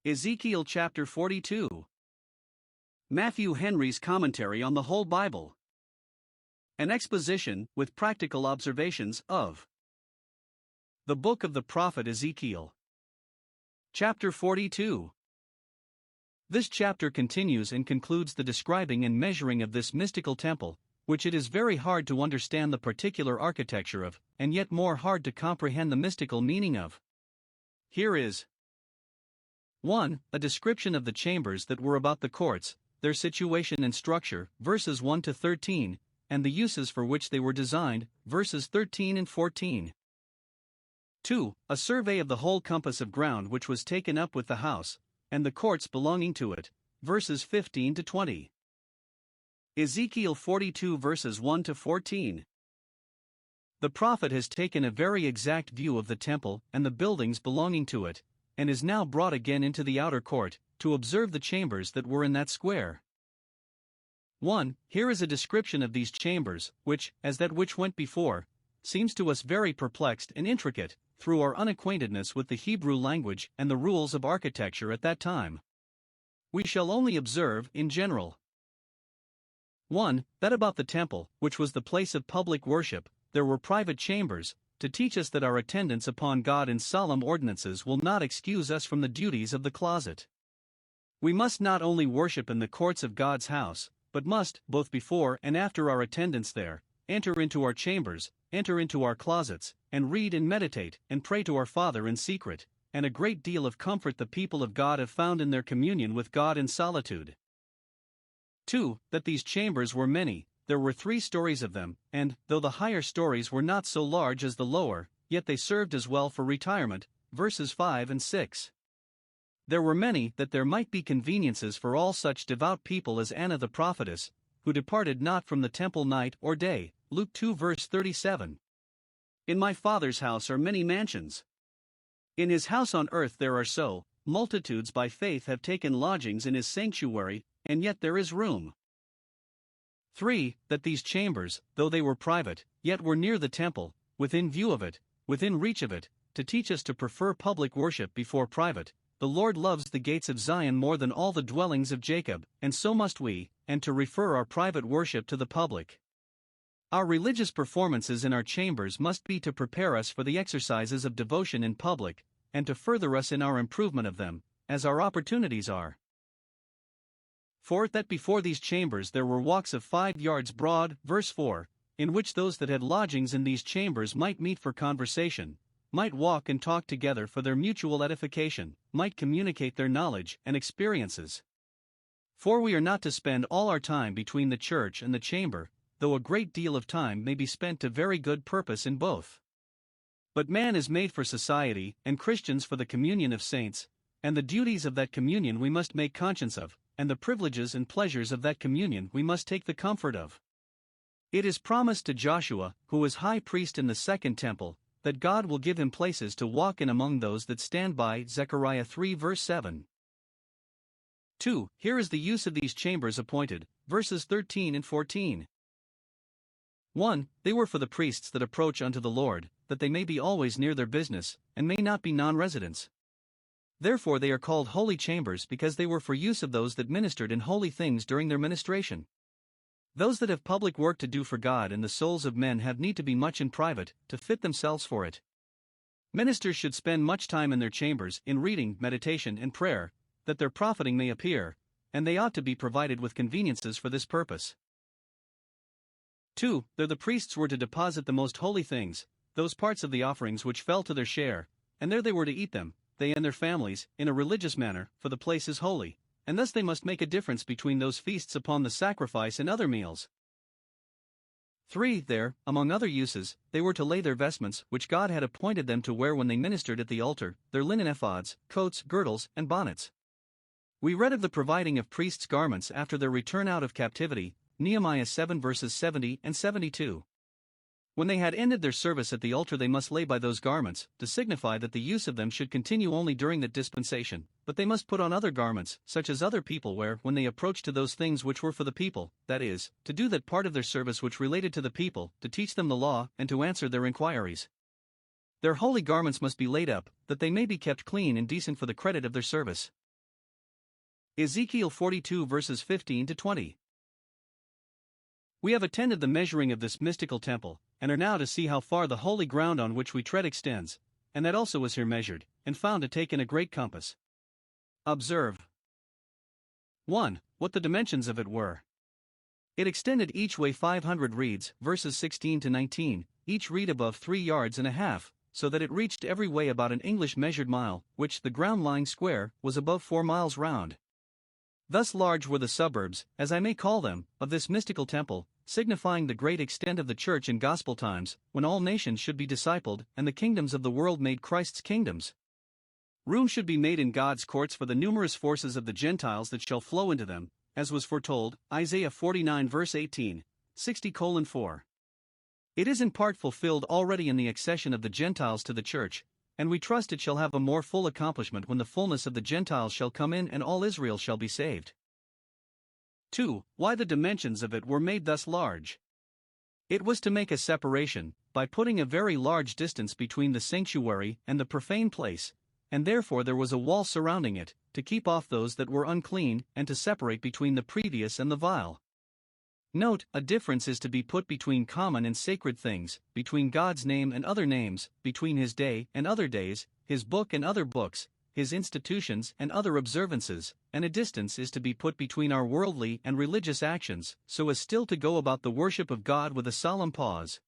Ezekiel chapter 42. Matthew Henry's Commentary on the Whole Bible. An exposition, with practical observations, of the book of the prophet Ezekiel. Chapter 42. This chapter continues and concludes the describing and measuring of this mystical temple, which it is very hard to understand the particular architecture of, and yet more hard to comprehend the mystical meaning of. Here is 1. A description of the chambers that were about the courts, their situation and structure, verses 1 to 13, and the uses for which they were designed, verses 13 and 14. 2. A survey of the whole compass of ground which was taken up with the house, and the courts belonging to it, verses 15 to 20. Ezekiel 42 verses 1 to 14. The prophet has taken a very exact view of the temple and the buildings belonging to it, and is now brought again into the outer court, to observe the chambers that were in that square. 1. Here is a description of these chambers, which, as that which went before, seems to us very perplexed and intricate, through our unacquaintedness with the Hebrew language and the rules of architecture at that time. We shall only observe, in general. 1. That about the temple, which was the place of public worship, there were private chambers, to teach us that our attendance upon God in solemn ordinances will not excuse us from the duties of the closet. We must not only worship in the courts of God's house, but must, both before and after our attendance there, enter into our chambers, enter into our closets, and read and meditate, and pray to our Father in secret, and a great deal of comfort the people of God have found in their communion with God in solitude. 2. That these chambers were many. There were 3 stories of them, and, though the higher stories were not so large as the lower, yet they served as well for retirement, verses 5 and 6. There were many, that there might be conveniences for all such devout people as Anna the prophetess, who departed not from the temple night or day, Luke 2 verse 37. In my Father's house are many mansions. In his house on earth there are so, multitudes by faith have taken lodgings in his sanctuary, and yet there is room. 3. That these chambers, though they were private, yet were near the temple, within view of it, within reach of it, to teach us to prefer public worship before private. The Lord loves the gates of Zion more than all the dwellings of Jacob, and so must we, and to refer our private worship to the public. Our religious performances in our chambers must be to prepare us for the exercises of devotion in public, and to further us in our improvement of them, as our opportunities are. 4. That before these chambers there were walks of 5 yards broad, verse 4, in which those that had lodgings in these chambers might meet for conversation, might walk and talk together for their mutual edification, might communicate their knowledge and experiences. For we are not to spend all our time between the church and the chamber, though a great deal of time may be spent to very good purpose in both. But man is made for society, and Christians for the communion of saints, and the duties of that communion we must make conscience of, and the privileges and pleasures of that communion we must take the comfort of. It is promised to Joshua, who is high priest in the second temple, that God will give him places to walk in among those that stand by, Zechariah 3 verse 7. 2. Here is the use of these chambers appointed, verses 13 and 14. 1. They were for the priests that approach unto the Lord, that they may be always near their business, and may not be non-residents. Therefore they are called holy chambers, because they were for use of those that ministered in holy things during their ministration. Those that have public work to do for God and the souls of men have need to be much in private, to fit themselves for it. Ministers should spend much time in their chambers, in reading, meditation, and prayer, that their profiting may appear, and they ought to be provided with conveniences for this purpose. 2. There the priests were to deposit the most holy things, those parts of the offerings which fell to their share, and there they were to eat them, they and their families, in a religious manner, for the place is holy, and thus they must make a difference between those feasts upon the sacrifice and other meals. 3. There, among other uses, they were to lay their vestments, which God had appointed them to wear when they ministered at the altar, their linen ephods, coats, girdles, and bonnets. We read of the providing of priests' garments after their return out of captivity, Nehemiah 7 verses 70 and 72. When they had ended their service at the altar, they must lay by those garments, to signify that the use of them should continue only during that dispensation, but they must put on other garments, such as other people wear when they approach to those things which were for the people, that is, to do that part of their service which related to the people, to teach them the law, and to answer their inquiries. Their holy garments must be laid up, that they may be kept clean and decent for the credit of their service. Ezekiel 42 verses 15 to 20. We have attended the measuring of this mystical temple, and are now to see how far the holy ground on which we tread extends, and that also was here measured, and found to take in a great compass. Observe. 1. What the dimensions of it were. It extended each way 500 reeds, verses 16 to 19, each reed above 3 yards and a half, so that it reached every way about an English measured mile, which, the ground lying square, was above 4 miles round. Thus large were the suburbs, as I may call them, of this mystical temple, signifying the great extent of the church in gospel times, when all nations should be discipled, and the kingdoms of the world made Christ's kingdoms. Room should be made in God's courts for the numerous forces of the Gentiles that shall flow into them, as was foretold, Isaiah 49 verse 18, 60:4. It is in part fulfilled already in the accession of the Gentiles to the church, and we trust it shall have a more full accomplishment when the fullness of the Gentiles shall come in and all Israel shall be saved. 2. Why the dimensions of it were made thus large. It was to make a separation, by putting a very large distance between the sanctuary and the profane place, and therefore there was a wall surrounding it, to keep off those that were unclean, and to separate between the previous and the vile. Note, a difference is to be put between common and sacred things, between God's name and other names, between His day and other days, His book and other books, His institutions and other observances, and a distance is to be put between our worldly and religious actions, so as still to go about the worship of God with a solemn pause,